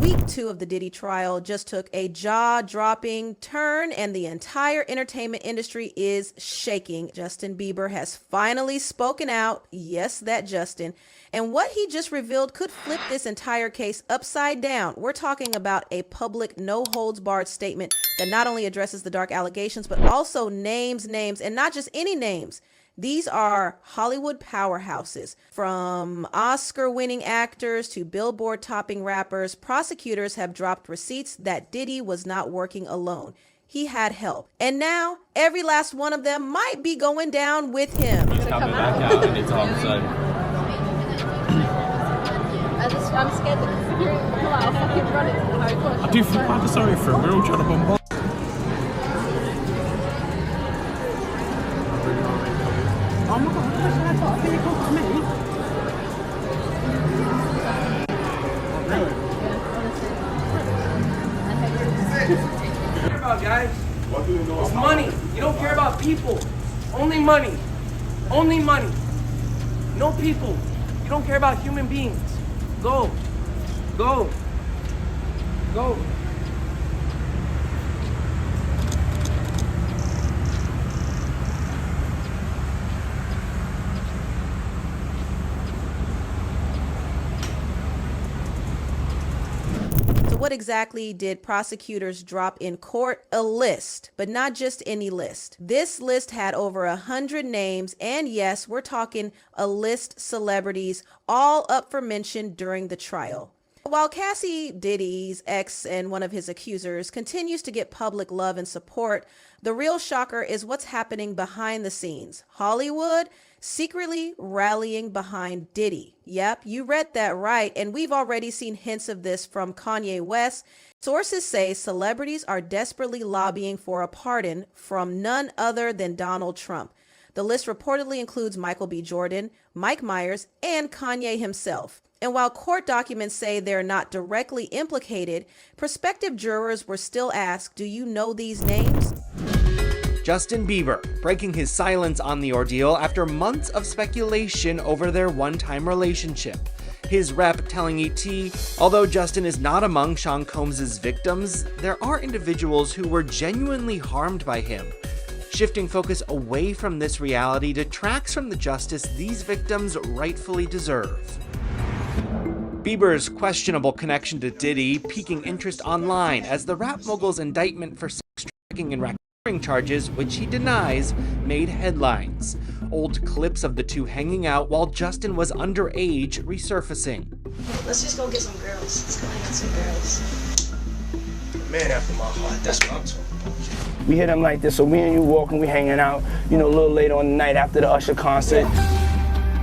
Week 2 of the Diddy trial just took a jaw-dropping turn, and the entire entertainment industry is shaking. Justin Bieber has finally spoken out. Yes, that Justin. And what he just revealed could flip this entire case upside down. We're talking about a public, no-holds-barred statement that not only addresses the dark allegations, but also names, and not just any names. These are Hollywood powerhouses. From Oscar-winning actors to Billboard-topping rappers, prosecutors have dropped receipts that Diddy was not working alone. He had help. And now, every last one of them might be going down with him. He's coming back out and it's all of a sudden. I'm scared that the security will pull out. I'll fucking run it. I do feel bad sorry for him. We're all trying to bombard. Oh my God, I thought they called me. What do you care about, guys? What do you know? It's money. You don't care about people. Only money. Only money. No people. You don't care about human beings. Go. Go. Go. What exactly did prosecutors drop in court? A list, but not just any list. This list had over 100 names, and yes, we're talking a list celebrities, all up for mention during the trial. While Cassie Diddy's ex and one of his accusers continues to get public love and support, the real shocker is what's happening behind the scenes. Hollywood secretly rallying behind Diddy. Yep, you read that right, and we've already seen hints of this from Kanye West. Sources say celebrities are desperately lobbying for a pardon from none other than Donald Trump. The list reportedly includes Michael B. Jordan, Mike Myers, and Kanye himself. And while court documents say they're not directly implicated, prospective jurors were still asked, do you know these names? Justin Bieber breaking his silence on the ordeal after months of speculation over their one-time relationship. His rep telling ET, although Justin is not among Sean Combs' victims, there are individuals who were genuinely harmed by him. Shifting focus away from this reality detracts from the justice these victims rightfully deserve. Bieber's questionable connection to Diddy piquing interest online as the rap mogul's indictment for sex trafficking and racketeering charges, which he denies, made headlines. Old clips of the two hanging out while Justin was underage resurfacing. Let's just go get some girls. Let's go get some girls. Man after my heart, that's what I'm talking about. We hit him like this, so me and you walking, we hanging out, you know, a little later on the night after the Usher concert.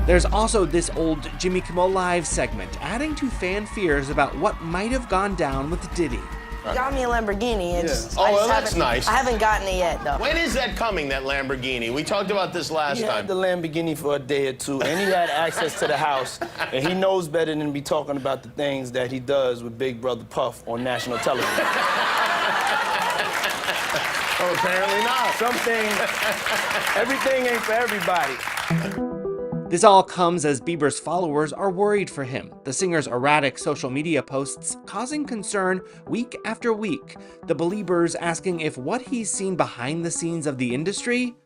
There's also this old Jimmy Kimmel Live segment, adding to fan fears about what might have gone down with Diddy. Got me a Lamborghini. That's nice. I haven't gotten it yet, though. When is that coming, that Lamborghini? We talked about this last He time. had the Lamborghini for a day or two, and he had access to the house, and he knows better than to be talking about the things that he does with Big Brother Puff on national television. Oh, apparently not. Everything ain't for everybody. This all comes as Bieber's followers are worried for him, the singer's erratic social media posts causing concern week after week, the Beliebers asking if what he's seen behind the scenes of the industry.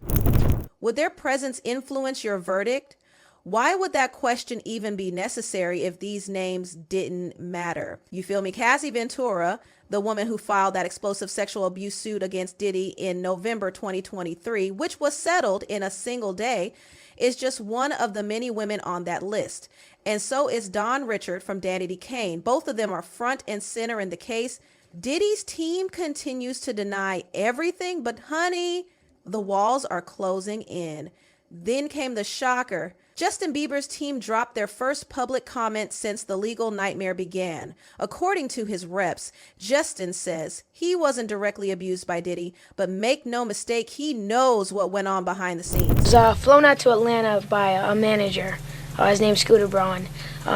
Would their presence influence your verdict? Why would that question even be necessary if these names didn't matter? You feel me? Cassie Ventura, the woman who filed that explosive sexual abuse suit against Diddy in November 2023, which was settled in a single day, is just one of the many women on that list. And so is Don Richard from Danity Kane. Both of them are front and center in the case. Diddy's team continues to deny everything, but honey, the walls are closing in. Then came the shocker. Justin Bieber's team dropped their first public comment since the legal nightmare began. According to his reps, Justin says he wasn't directly abused by Diddy, but make no mistake, he knows what went on behind the scenes. I was flown out to Atlanta by a manager. His name's Scooter Braun.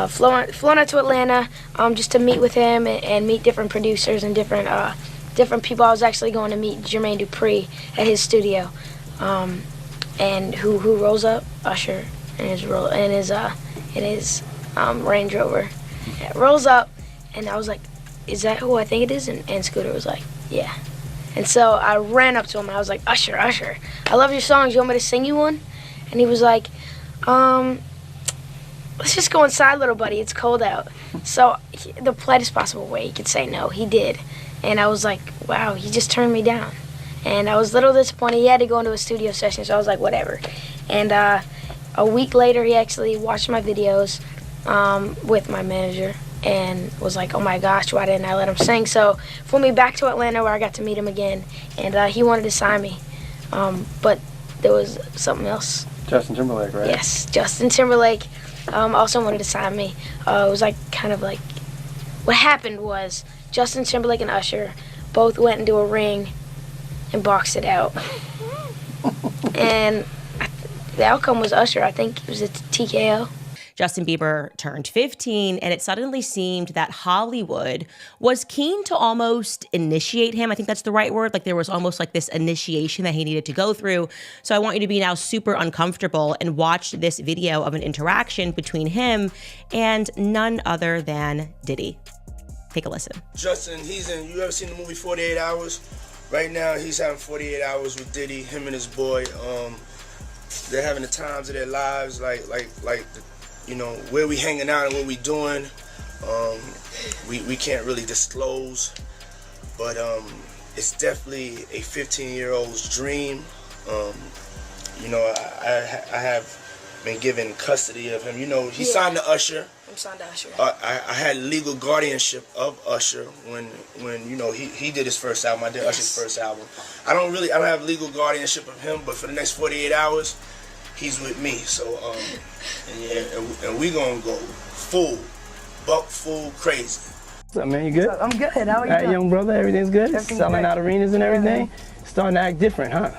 Flown out to Atlanta just to meet with him and meet different producers and different people. I was actually going to meet Jermaine Dupri at his studio. And who rolls up? Usher in his Range Rover. It rolls up, and I was like, is that who I think it is? And Scooter was like, yeah. And so I ran up to him. I was like, Usher, I love your songs. You want me to sing you one? And he was like, let's just go inside, little buddy. It's cold out. So the politest possible way he could say no, he did. And I was like, wow, he just turned me down. And I was a little disappointed. He had to go into a studio session, so I was like, whatever. And a week later, he actually watched my videos with my manager and was like, oh my gosh, why didn't I let him sing? So flew me back to Atlanta where I got to meet him again, and he wanted to sign me. But there was something else. Justin Timberlake, right? Yes, Justin Timberlake also wanted to sign me. It was like kind of like, what happened was Justin Timberlake and Usher both went into a ring and boxed it out. And the outcome was Usher. I think it was a TKO. Justin Bieber turned 15, and it suddenly seemed that Hollywood was keen to almost initiate him. I think that's the right word. Like there was almost like this initiation that he needed to go through. So I want you to be now super uncomfortable and watch this video of an interaction between him and none other than Diddy. Take a listen. Justin, you ever seen the movie 48 Hours? Right now, he's having 48 hours with Diddy, him and his boy. They're having the times of their lives, you know, where we hanging out and what we doing. We can't really disclose, but it's definitely a 15-year-old's dream. You know, I have been given custody of him. You know, he signed to Usher. I'm signed to Usher. I had legal guardianship of Usher when you know he did his first album. I did Usher's first album. I don't have legal guardianship of him, but for the next 48 hours, he's with me. So and we gonna go full crazy. What's up, man? You good? I'm good. How are you? All right, doing? young brother, everything's good. Everything's Selling great. out arenas and everything. Yeah. Starting to act different, huh?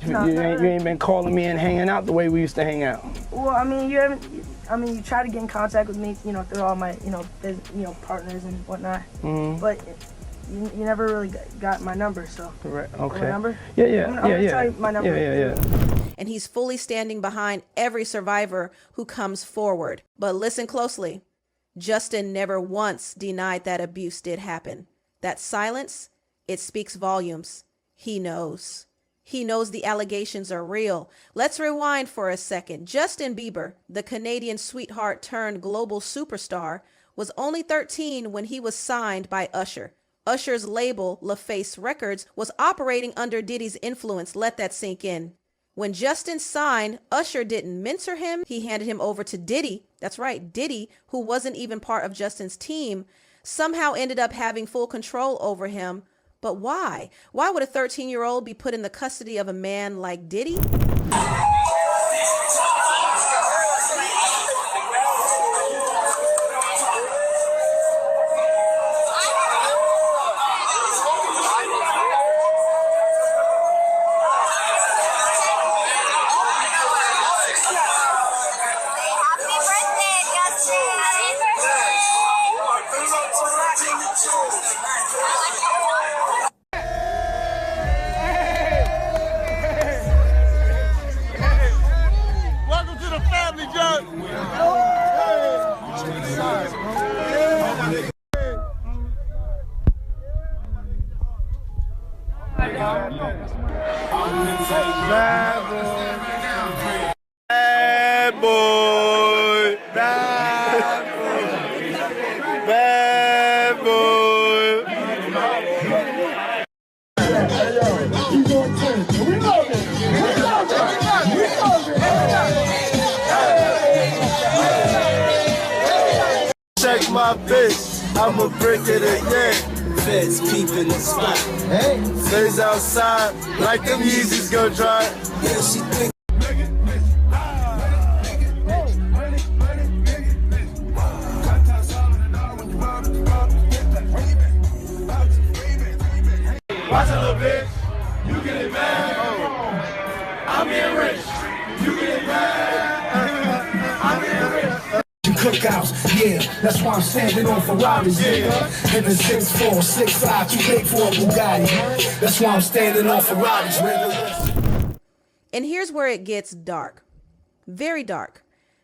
No, you ain't been calling me and hanging out the way we used to hang out. Well, I mean, you try to get in contact with me, you know, through all my, partners and whatnot. Mm-hmm. But you never really got my number, so. Right. Okay. My number? Yeah. I'm gonna tell you my number. Yeah. And he's fully standing behind every survivor who comes forward. But listen closely. Justin never once denied that abuse did happen. That silence, it speaks volumes. He knows. He knows the allegations are real. Let's rewind for a second. Justin Bieber, the Canadian sweetheart turned global superstar, was only 13 when he was signed by Usher. Usher's label, LaFace Records, was operating under Diddy's influence. Let that sink in. When Justin signed, Usher didn't mentor him. He handed him over to Diddy. That's right, Diddy, who wasn't even part of Justin's team, somehow ended up having full control over him. But why? Why would a 13-year-old be put in the custody of a man like Diddy? Check my bitch, I'ma break it again. Feds peeping the spot. Hey, stays outside like them Yeezys go dry. Yeah, she think. Watch a little bitch, you get it mad. I'm getting rich, you get it mad. I'm getting rich. Cookouts, yeah, that's why I'm standing on Ferraris, nigga. In the 6'4", 6'5", too big for a Bugatti. That's why I'm standing on Ferraris, nigga. And here's where it gets dark. Very dark.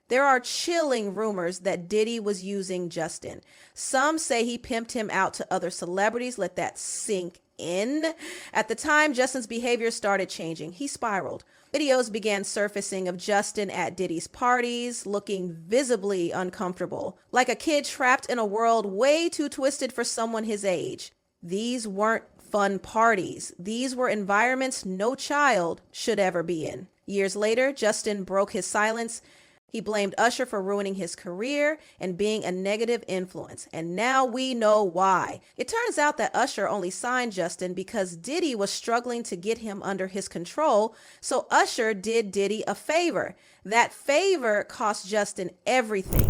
There are chilling rumors that Diddy was using Justin. Some say he pimped him out to other celebrities. Let that sink in. At the time, Justin's behavior started changing. He spiraled. Videos began surfacing of Justin at Diddy's parties, looking visibly uncomfortable, like a kid trapped in a world way too twisted for someone his age. These weren't fun parties. These were environments no child should ever be in. Years later, Justin broke his silence. He blamed Usher for ruining his career and being a negative influence. And now we know why. It turns out that Usher only signed Justin because Diddy was struggling to get him under his control. So Usher did Diddy a favor. That favor cost Justin everything.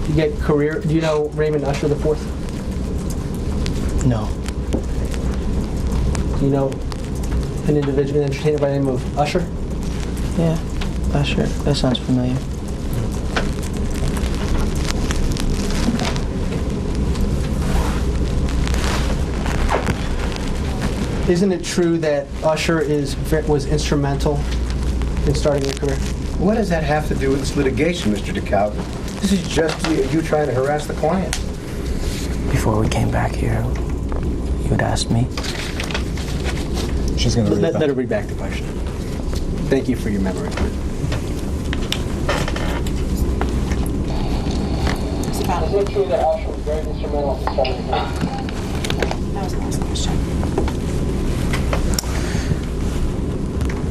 You get career. Do you know Raymond Usher IV? No. Do you know an individual, an entertainer by the name of Usher? Yeah, Usher. That sounds familiar. Isn't it true that Usher was instrumental in starting your career? What does that have to do with this litigation, Mr. DeKalb? This is just you trying to harass the client. Before we came back here, you had asked me. She's going to let her read back the question. Thank you for your memory. Is it true that Usher was very instrumental in starting your career? That was the last question.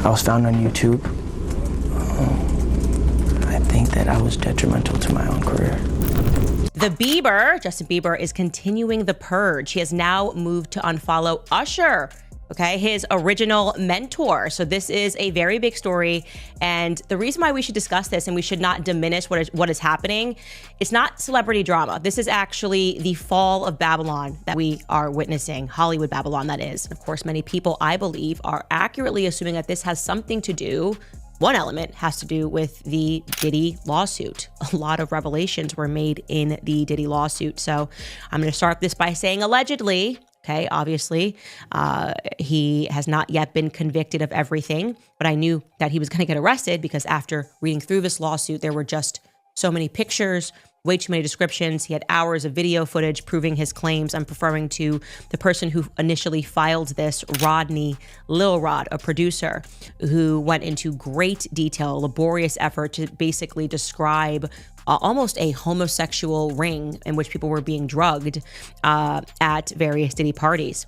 I was found on YouTube. I think that I was detrimental to my own career. Justin Bieber, is continuing the purge. He has now moved to unfollow Usher, okay, his original mentor. So this is a very big story. And the reason why we should discuss this and we should not diminish what is happening, it's not celebrity drama. This is actually the fall of Babylon that we are witnessing, Hollywood Babylon, that is. Of course, many people, I believe, are accurately assuming that this has something to do, one element has to do with the Diddy lawsuit. A lot of revelations were made in the Diddy lawsuit. So I'm going to start this by saying allegedly. Okay, obviously, he has not yet been convicted of everything, but I knew that he was going to get arrested because after reading through this lawsuit, there were just so many pictures, way too many descriptions. He had hours of video footage proving his claims. I'm referring to the person who initially filed this, Rodney Lil Rod, a producer who went into great detail, laborious effort to basically describe almost a homosexual ring in which people were being drugged at various Diddy parties.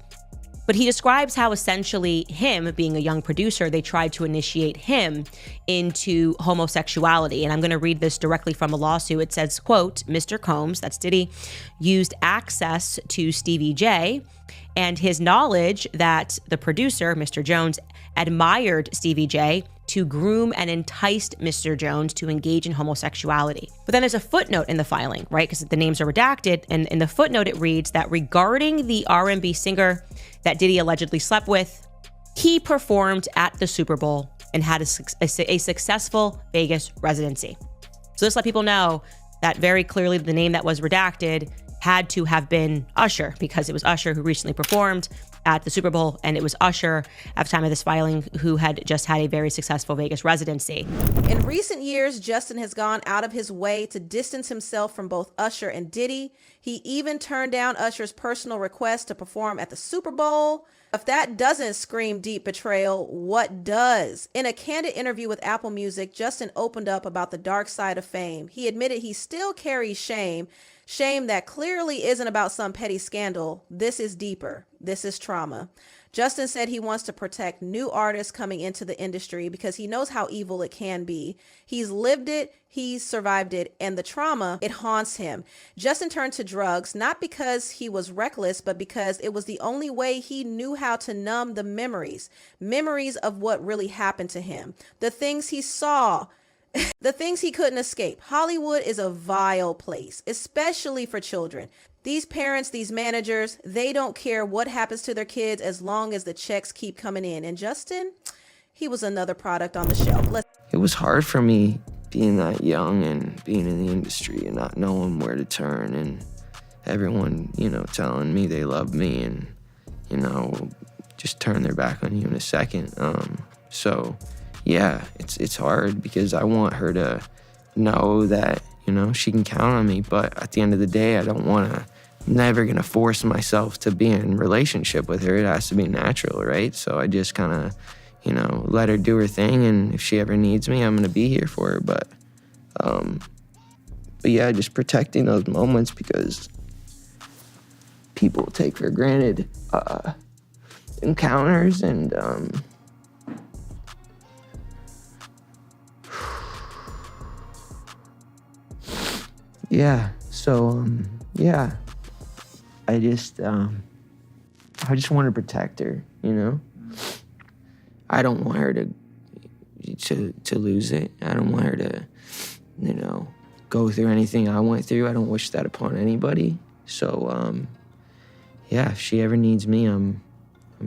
But he describes how essentially him being a young producer, they tried to initiate him into homosexuality. And I'm going to read this directly from a lawsuit. It says, quote, Mr. Combs, that's Diddy, used access to Stevie J and his knowledge that the producer, Mr. Jones, admired Stevie J to groom and enticed Mr. Jones to engage in homosexuality. But then there's a footnote in the filing, right? Because the names are redacted. And in the footnote, it reads that regarding the R&B singer that Diddy allegedly slept with, he performed at the Super Bowl and had a successful Vegas residency. So this let people know that very clearly the name that was redacted had to have been Usher, because it was Usher who recently performed at the Super Bowl, and it was Usher at the time of this filing who had just had a very successful Vegas residency. In recent years, Justin has gone out of his way to distance himself from both Usher and Diddy. He even turned down Usher's personal request to perform at the Super Bowl. If that doesn't scream deep betrayal, what does? In a candid interview with Apple Music, Justin opened up about the dark side of fame. He admitted he still carries shame that clearly isn't about some petty scandal. This is deeper. This is trauma. Justin said he wants to protect new artists coming into the industry because he knows how evil it can be. He's lived it, he's survived it, and the trauma, it haunts him. Justin turned to drugs, not because he was reckless, but because it was the only way he knew how to numb the memories of what really happened to him, the things he saw, the things he couldn't escape. Hollywood is a vile place, especially for children. These parents, these managers, they don't care what happens to their kids as long as the checks keep coming in. And Justin, he was another product on the shelf. It was hard for me being that young and being in the industry and not knowing where to turn, and everyone, telling me they love me and, just turn their back on you in a second. So yeah, it's hard because I want her to know that, you know, she can count on me. But at the end of the day, I don't want to, never going to force myself to be in a relationship with her. It has to be natural, right? So I just kind of, you know, let her do her thing. And if she ever needs me, I'm going to be here for her. But yeah, just protecting those moments, because people take for granted encounters. And yeah, so yeah, I just want to protect her, you know. I don't want her to lose it. I don't want her to, you know, go through anything I went through. I don't wish that upon anybody. So yeah, if she ever needs me, I'm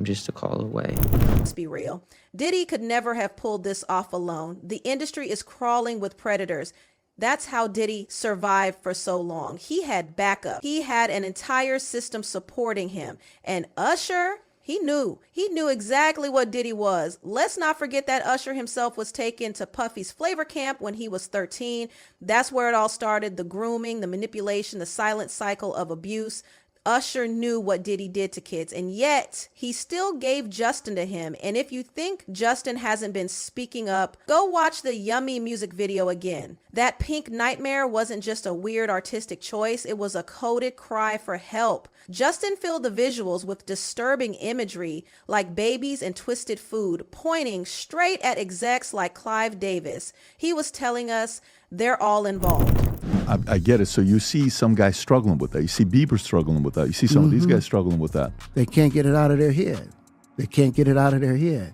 just a call away. Let's be real. Diddy could never have pulled this off alone. The industry is crawling with predators. That's how Diddy survived for so long. He had backup. He had an entire system supporting him. And Usher, he knew exactly what Diddy was. Let's not forget that Usher himself was taken to Puffy's flavor camp when he was 13. That's where it all started. The grooming, the manipulation, the silent cycle of abuse. Usher knew what Diddy did to kids, and yet he still gave Justin to him. And if you think Justin hasn't been speaking up, go watch the Yummy music video again. That pink nightmare wasn't just a weird artistic choice. It was a coded cry for help. Justin filled the visuals with disturbing imagery like babies and twisted food, pointing straight at execs like Clive Davis. He was telling us they're all involved. I get it. So you see some guys struggling with that. You see Bieber struggling with that. You see some of these guys struggling with that. They can't get it out of their head. They can't get it out of their head.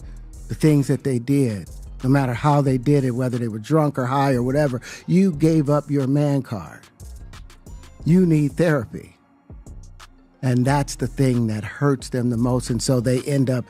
The things that they did, no matter how they did it, whether they were drunk or high or whatever, you gave up your man card. You need therapy. And that's the thing that hurts them the most. And so they end up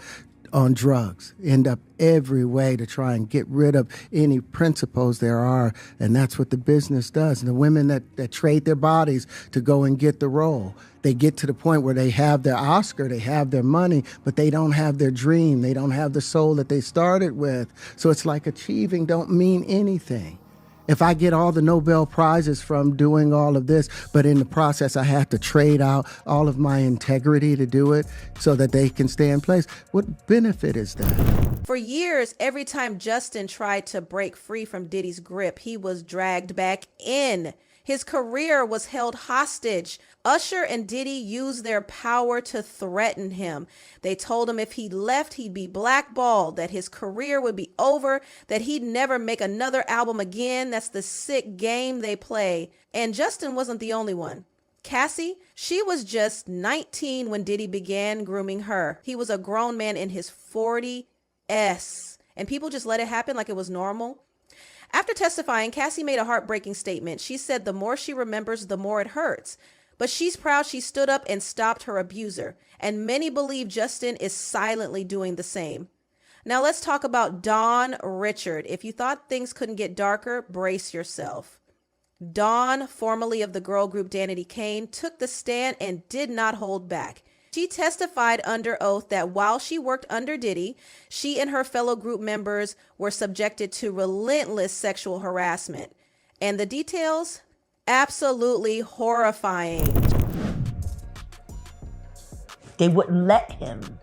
on drugs, end up every way to try and get rid of any principles there are. And that's what the business does. And the women that trade their bodies to go and get the role, they get to the point where they have their Oscar, they have their money, but they don't have their dream. They don't have the soul that they started with. So it's like achieving don't mean anything. If I get all the Nobel Prizes from doing all of this, but in the process I have to trade out all of my integrity to do it so that they can stay in place, what benefit is that? For years, every time Justin tried to break free from Diddy's grip, he was dragged back in. His career was held hostage. Usher and Diddy used their power to threaten him. They told him if he left, he'd be blackballed, that his career would be over, that he'd never make another album again. That's the sick game they play. And Justin wasn't the only one. Cassie, she was just 19 when Diddy began grooming her. He was a grown man in his 40s, and people just let it happen like it was normal. After testifying, Cassie made a heartbreaking statement. She said the more she remembers, the more it hurts. But she's proud she stood up and stopped her abuser. And many believe Justin is silently doing the same. Now let's talk about Dawn Richard. If you thought things couldn't get darker, brace yourself. Dawn, formerly of the girl group Danity Kane, took the stand and did not hold back. She testified under oath that while she worked under Diddy, she and her fellow group members were subjected to relentless sexual harassment. And the details? Absolutely horrifying. They wouldn't let him.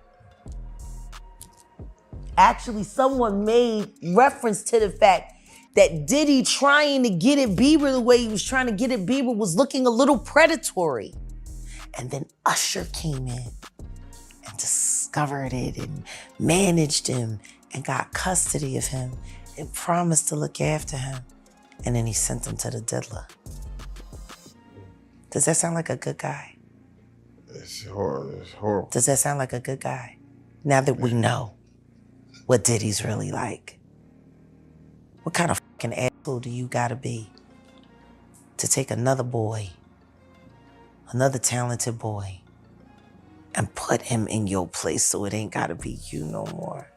Actually, someone made reference to the fact that Diddy trying to get at Bieber the way he was trying to get at Bieber was looking a little predatory. And then Usher came in and discovered it and managed him and got custody of him and promised to look after him. And then he sent him to the diddler. Does that sound like a good guy? It's horrible. Does that sound like a good guy? Now that we know what Diddy's really like. What kind of fucking asshole do you gotta be to take another boy, another talented boy, and put him in your place so it ain't gotta be you no more?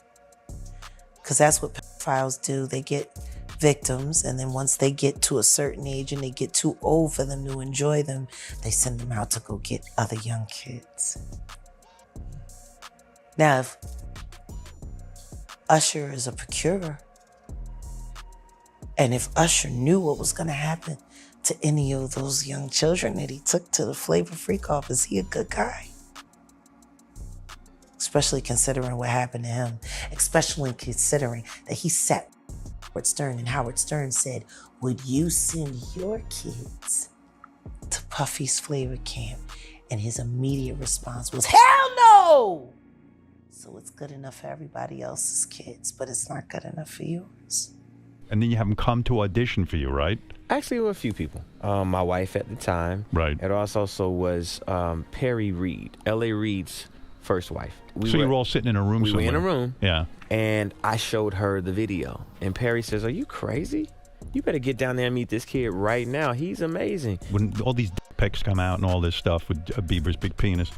Because that's what pedophiles do. They get victims, and then once they get to a certain age and they get too old for them to enjoy them, they send them out to go get other young kids. Now, if Usher is a procurer, And if Usher knew what was gonna happen to any of those young children that he took to the Flavor Freak off, is he a good guy? Especially considering what happened to him, especially considering that he sat Howard Stern and Howard Stern said, would you send your kids to Puffy's Flavor Camp? And his immediate response was, hell no! So it's good enough for everybody else's kids, but it's not good enough for yours. And then you have them come to audition for you, right? Actually, with a few people. My wife at the time. Right. It also was Perry Reed, L.A. Reid's first wife. So you were all sitting in a room somewhere? We were in a room. Yeah. And I showed her the video. And Perry says, are you crazy? You better get down there and meet this kid right now. He's amazing. When all these dick pics come out and all this stuff with Bieber's big penis,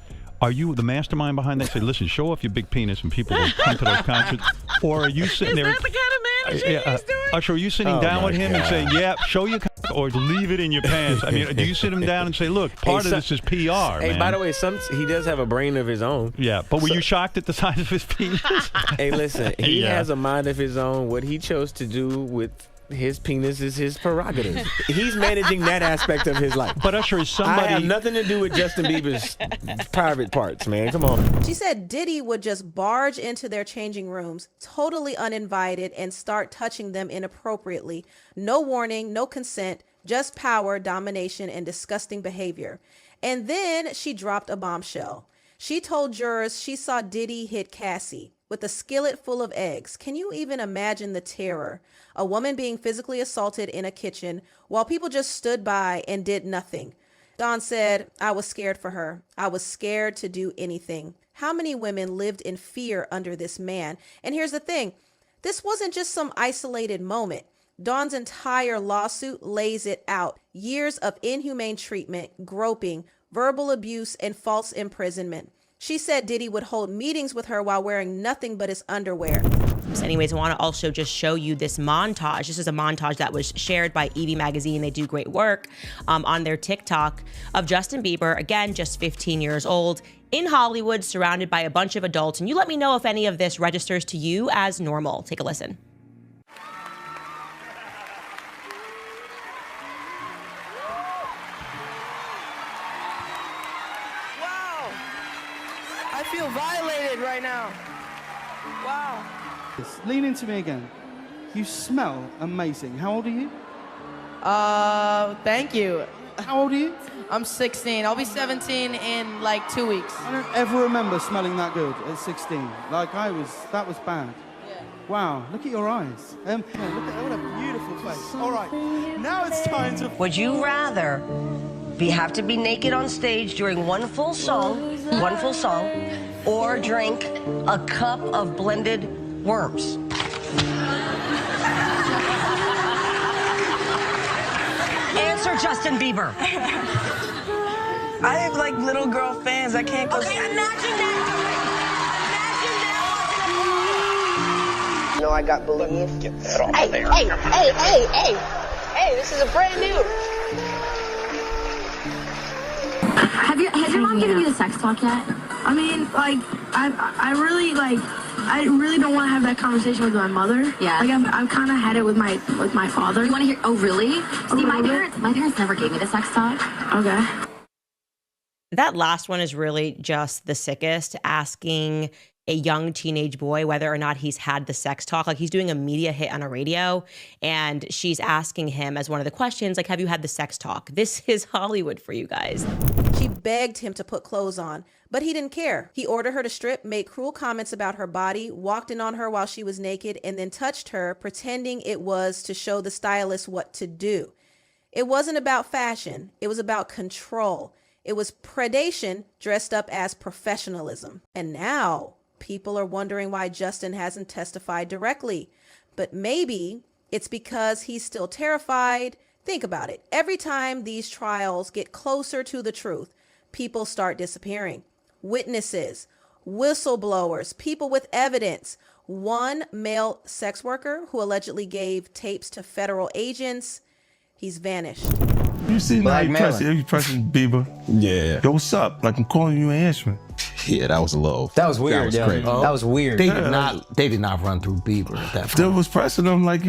are you the mastermind behind that? Say, listen, show off your big penis and people will come to those concerts? Or are you sitting there? Is that the kind of man he's doing? Usher, are you sitting down with him and saying, yeah, show your cock, or leave it in your pants? I mean, do you sit him down and say, look, part of this is PR, Hey, man. by the way, he does have a brain of his own. Yeah, but were you shocked at the size of his penis? Hey, listen, he has a mind of his own. What he chose to do with his penis is his prerogative. He's managing that aspect of his life. But Usher is somebody... I have nothing to do with Justin Bieber's private parts, man. Come on. She said Diddy would just barge into their changing rooms, totally uninvited, and start touching them inappropriately. No warning, no consent, just power, domination, and disgusting behavior. And then she dropped a bombshell. She told jurors she saw Diddy hit Cassie with a skillet full of eggs. Can you even imagine the terror? A woman being physically assaulted in a kitchen while people just stood by and did nothing. Dawn said, I was scared for her. I was scared to do anything. How many women lived in fear under this man? And here's the thing. This wasn't just some isolated moment. Dawn's entire lawsuit lays it out. Years of inhumane treatment, groping, verbal abuse, and false imprisonment. She said Diddy would hold meetings with her while wearing nothing but his underwear. So anyways, I want to also just show you this montage. This is a montage that was shared by Evie Magazine. They do great work on their TikTok of Justin Bieber, again, just 15 years old, in Hollywood, surrounded by a bunch of adults. And you let me know if any of this registers to you as normal. Take a listen. I feel violated right now. Wow. Lean into me again. You smell amazing. How old are you? Thank you. How old are you? I'm 16. I'll be 17 in like 2 weeks. I don't ever remember smelling that good at 16. Like that was bad. Yeah. Wow, look at your eyes. Look at what a beautiful face. All right, now it's time to... Would you rather have to be naked on stage during one full song, or drink a cup of blended worms? Answer, Justin Bieber. I have like little girl fans. I can't go. Okay, imagine that. You know I got bulimia. Hey, this is a brand new. Has your mom given you the sex talk yet? I mean, like, I really don't want to have that conversation with my mother. Yeah. Like, I've kind of had it with my father. You want to hear? Oh, really? See, my parents never gave me the sex talk. Okay. That last one is really just the sickest, asking a young teenage boy whether or not he's had the sex talk. Like, he's doing a media hit on a radio, and she's asking him as one of the questions, like, have you had the sex talk? This is Hollywood for you guys. She begged him to put clothes on, but he didn't care. He ordered her to strip, made cruel comments about her body, walked in on her while she was naked, and then touched her, pretending it was to show the stylist what to do. It wasn't about fashion. It was about control. It was predation dressed up as professionalism. And now people are wondering why Justin hasn't testified directly. But maybe it's because he's still terrified. Think about it. Every time these trials get closer to the truth, people start disappearing. Witnesses, whistleblowers, people with evidence. One male sex worker who allegedly gave tapes to federal agents, he's vanished. You see now you pressing Bieber. Yeah. Yo, what's up? Like, I'm calling you and answering. Yeah, that was a little. That was weird. That was crazy. That was weird. They did not run through Bieber at that point. They was pressing him like,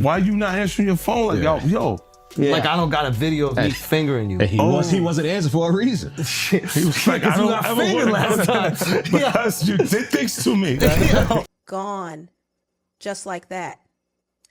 why you not answering your phone? Like, yo. Yeah. Like, I don't got a video of me fingering you. He wasn't answering for a reason. He was like, I don't ever fingered last time. Because you did things to me. Gone. Just like that.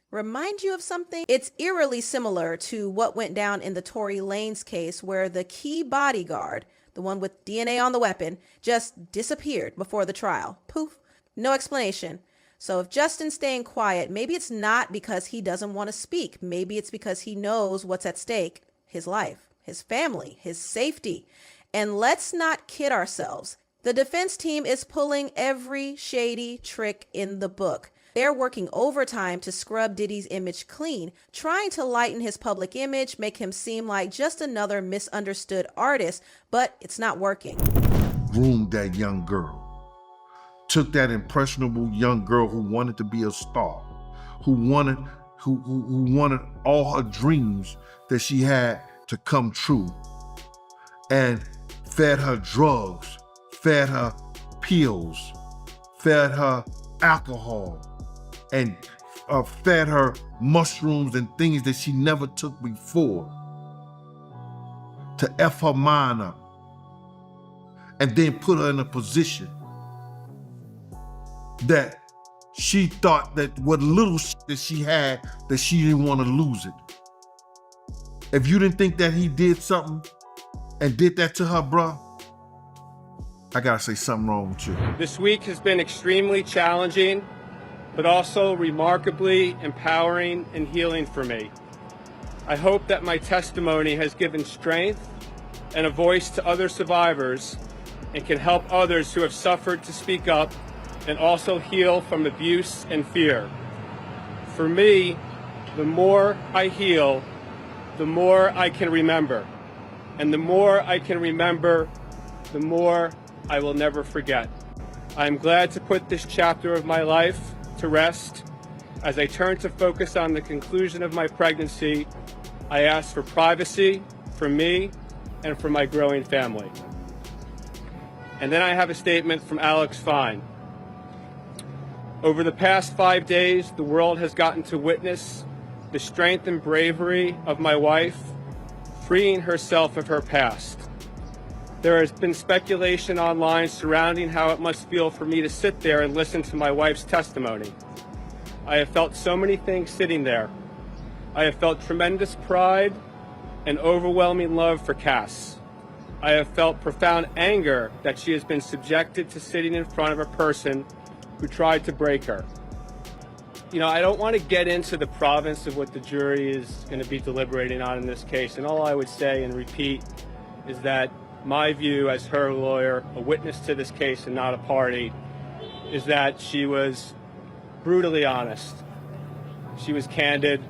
Remind you of something? It's eerily similar to what went down in the Tory Lanez case, where the key bodyguard, the one with DNA on the weapon, just disappeared before the trial. Poof. No explanation. So if Justin's staying quiet, maybe it's not because he doesn't want to speak. Maybe it's because he knows what's at stake. His life, his family, his safety. And let's not kid ourselves. The defense team is pulling every shady trick in the book. They're working overtime to scrub Diddy's image clean, trying to lighten his public image, make him seem like just another misunderstood artist, but it's not working. Groomed that young girl. Took that impressionable young girl who wanted to be a star, who wanted all her dreams that she had to come true, and fed her drugs, fed her pills, fed her alcohol, and fed her mushrooms and things that she never took before to F her mind up, and then put her in a position that she thought that what little that she had, that she didn't want to lose it. If you didn't think that he did something and did that to her, bruh, I gotta say something wrong with you. This week has been extremely challenging, but also remarkably empowering and healing for me. I hope that my testimony has given strength and a voice to other survivors and can help others who have suffered to speak up and also heal from abuse and fear. For me, the more I heal, the more I can remember. And the more I can remember, the more I will never forget. I am glad to put this chapter of my life to rest. As I turn to focus on the conclusion of my pregnancy, I ask for privacy for me and for my growing family. And then I have a statement from Alex Vane. Over the past 5 days, the world has gotten to witness the strength and bravery of my wife, freeing herself of her past. There has been speculation online surrounding how it must feel for me to sit there and listen to my wife's testimony. I have felt so many things sitting there. I have felt tremendous pride and overwhelming love for Cass. I have felt profound anger that she has been subjected to sitting in front of a person who tried to break her. You know, I don't want to get into the province of what the jury is going to be deliberating on in this case, and all I would say and repeat is that my view as her lawyer, a witness to this case and not a party, is that she was brutally honest. She was candid,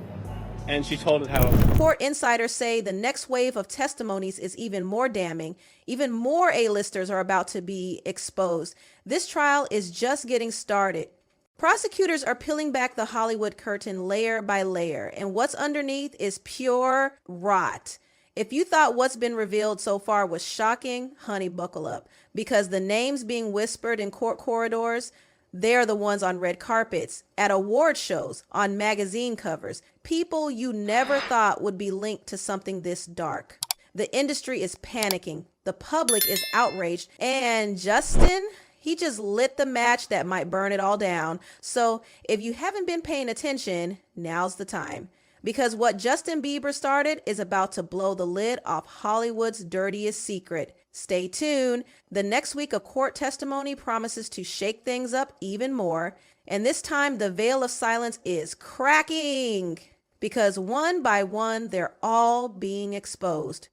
and she told it how it was. Court insiders say the next wave of testimonies is even more damning. Even more A-listers are about to be exposed. This trial is just getting started. Prosecutors are peeling back the Hollywood curtain layer by layer, and what's underneath is pure rot. If you thought what's been revealed so far was shocking, honey, buckle up, because the names being whispered in court corridors, they're the ones on red carpets, at award shows, on magazine covers, people you never thought would be linked to something this dark. The industry is panicking, the public is outraged, and Justin, he just lit the match that might burn it all down. So if you haven't been paying attention, now's the time. Because what Justin Bieber started is about to blow the lid off Hollywood's dirtiest secret. Stay tuned. The next week of court testimony promises to shake things up even more. And this time the veil of silence is cracking. Because one by one, they're all being exposed.